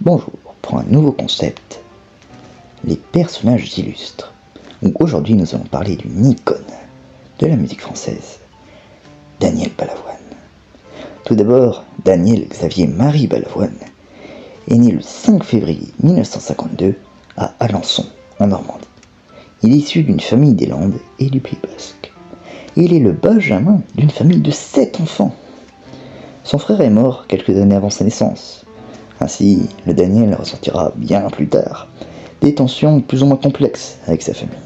Bonjour pour un nouveau concept, les personnages illustres. Donc aujourd'hui nous allons parler d'une icône de la musique française, Daniel Balavoine. Tout d'abord, Daniel Xavier Marie Balavoine est né le 5 février 1952 à Alençon, en Normandie. Il est issu d'une famille des Landes et du Pays Basque. Il est le benjamin d'une famille de 7 enfants. Son frère est mort quelques années avant sa naissance. Ainsi, le Daniel ressentira bien plus tard des tensions plus ou moins complexes avec sa famille.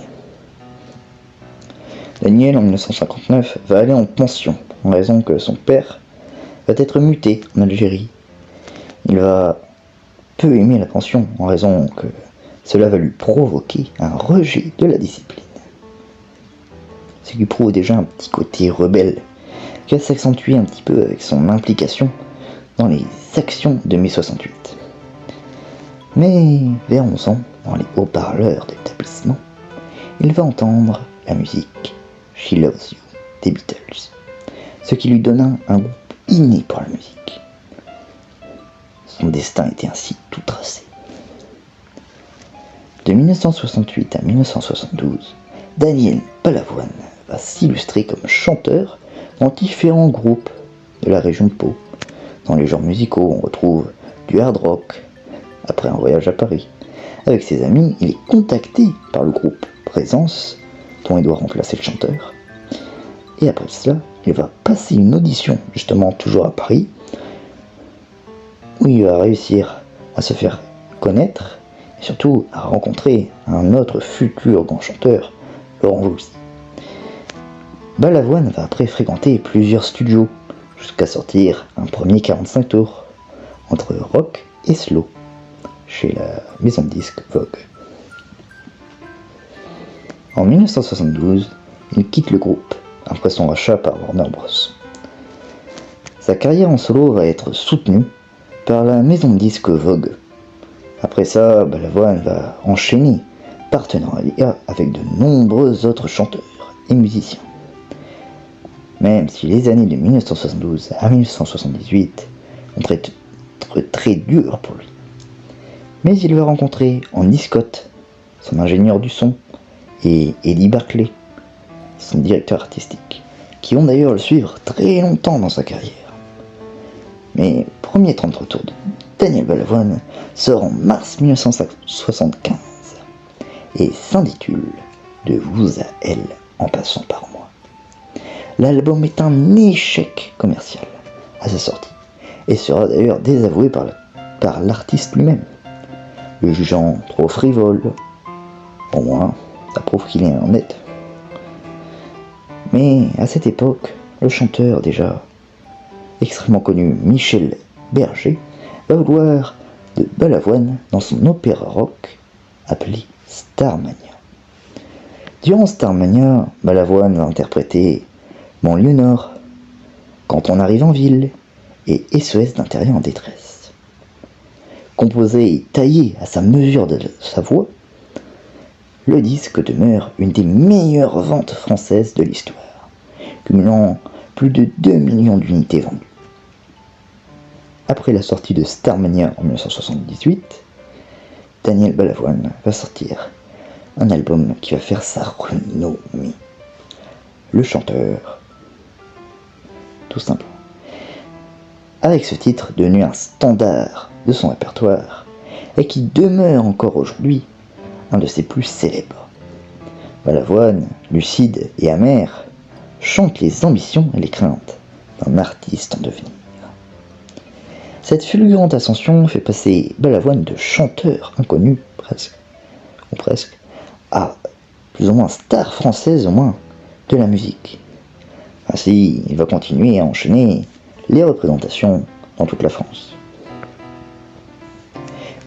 Daniel, en 1959, va aller en pension en raison que son père va être muté en Algérie. Il va peu aimer la pension en raison que cela va lui provoquer un rejet de la discipline. Ce qui prouve déjà un petit côté rebelle qui va s'accentuer un petit peu avec son implication dans les actions de mai 68. Mais vers 11 ans, dans les haut-parleurs de l'établissement, il va entendre la musique She Loves You des Beatles, ce qui lui donna un goût inné pour la musique. Son destin était ainsi tout tracé. De 1968 à 1972, Daniel Balavoine va s'illustrer comme chanteur dans différents groupes de la région de Pau. Dans les genres musicaux, on retrouve du hard rock. Après un voyage à Paris, avec ses amis, il est contacté par le groupe Présence, dont il doit remplacer le chanteur. Et après cela, il va passer une audition, justement toujours à Paris, où il va réussir à se faire connaître, et surtout à rencontrer un autre futur grand chanteur, Laurent Voulzy. Balavoine va après fréquenter plusieurs studios, jusqu'à sortir un premier 45 tours, entre rock et slow, chez la maison de disques Vogue. En 1972, il quitte le groupe, après son rachat par Warner Bros. Sa carrière en solo va être soutenue par la maison de disques Vogue. Après ça, Balavoine va enchaîner partenariat avec de nombreux autres chanteurs et musiciens. Même si les années de 1972 à 1978 vont être très dures pour lui. Mais il va rencontrer Andy Scott, son ingénieur du son, et Eddie Barclay, son directeur artistique, qui vont d'ailleurs le suivre très longtemps dans sa carrière. Mais premier 33 tours de Daniel Balavoine sort en mars 1975 et s'intitule De vous à elle en passant par moi. L'album est un échec commercial à sa sortie et sera d'ailleurs désavoué par l'artiste lui-même, le jugeant trop frivole. Au moins, ça prouve qu'il est honnête. Mais à cette époque, le chanteur déjà extrêmement connu Michel Berger va vouloir de Balavoine dans son opéra rock appelé Starmania. Durant Starmania, Balavoine va interpréter Banlieue Nord, Quand on arrive en ville et SOS d'intérieur en détresse. Composé et taillé à sa mesure de sa voix, le disque demeure une des meilleures ventes françaises de l'histoire, cumulant plus de 2 millions d'unités vendues. Après la sortie de Starmania en 1978, Daniel Balavoine va sortir un album qui va faire sa renommée. Le chanteur, tout simplement. Avec ce titre devenu un standard de son répertoire et qui demeure encore aujourd'hui un de ses plus célèbres. Balavoine, lucide et amer, chante les ambitions et les craintes d'un artiste en devenir. Cette fulgurante ascension fait passer Balavoine de chanteur inconnu, presque, à plus ou moins star française au moins de la musique. Ainsi, il va continuer à enchaîner les représentations dans toute la France.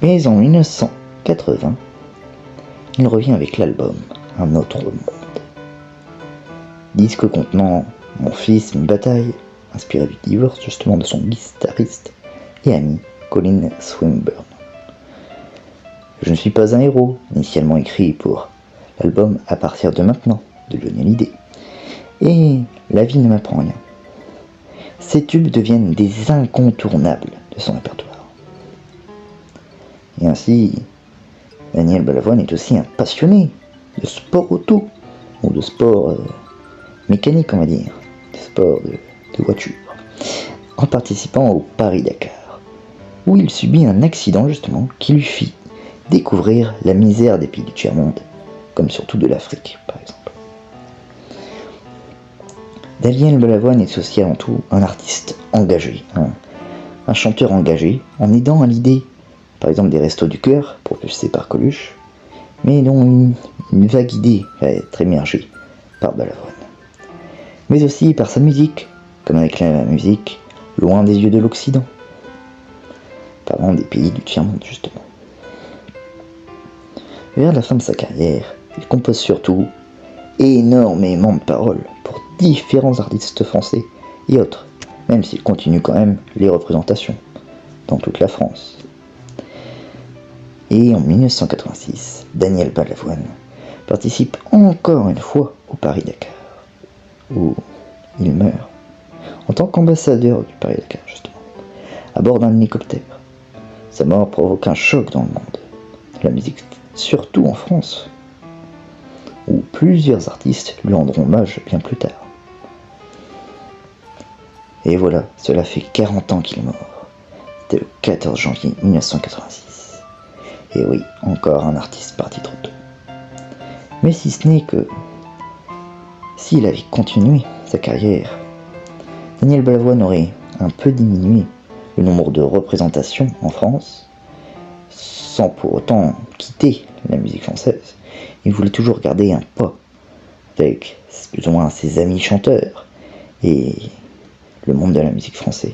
Mais en 1980, il revient avec l'album Un autre monde. Disque contenant Mon fils, une bataille, inspiré du divorce justement de son guitariste et ami Colin Swinburne. Je ne suis pas un héros, initialement écrit pour l'album À partir de maintenant de Johnny Hallyday. Et La vie ne m'apprend rien. Ces tubes deviennent des incontournables de son répertoire. Et ainsi, Daniel Balavoine est aussi un passionné de sport auto, ou de sport mécanique, on va dire, de sport de voiture, en participant au Paris-Dakar, où il subit un accident justement qui lui fit découvrir la misère des pays du tiers-monde, comme surtout de l'Afrique par exemple. Daniel Balavoine est aussi avant tout un artiste engagé, un chanteur engagé, en aidant à l'idée, par exemple des Restos du Cœur, propulsés par Coluche, mais dont une vague idée va être émergée par Balavoine. Mais aussi par sa musique, comme avec la musique Loin des yeux de l'Occident, parlant des pays du tiers-monde justement. Vers la fin de sa carrière, il compose surtout énormément de paroles pour différents artistes français et autres, même s'il continue quand même les représentations dans toute la France. Et en 1986, Daniel Balavoine participe encore une fois au Paris-Dakar, où il meurt en tant qu'ambassadeur du Paris-Dakar justement, à bord d'un hélicoptère. Sa mort provoque un choc dans le monde de la musique, surtout en France, où plusieurs artistes lui rendront hommage bien plus tard. Et voilà, cela fait 40 ans qu'il est mort. C'était le 14 janvier 1986. Et oui, encore un artiste parti trop tôt. Mais si ce n'est que, s'il avait continué sa carrière, Daniel Balavoine aurait un peu diminué le nombre de représentations en France, sans pour autant quitter la musique française. Il voulait toujours garder un pas avec plus ou moins ses amis chanteurs et le monde de la musique française.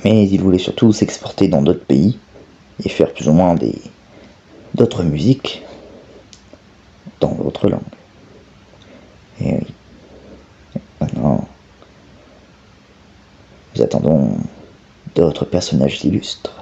Mais il voulait surtout s'exporter dans d'autres pays et faire plus ou moins d'autres musiques dans d'autres langues. Et oui, maintenant, nous attendons d'autres personnages illustres.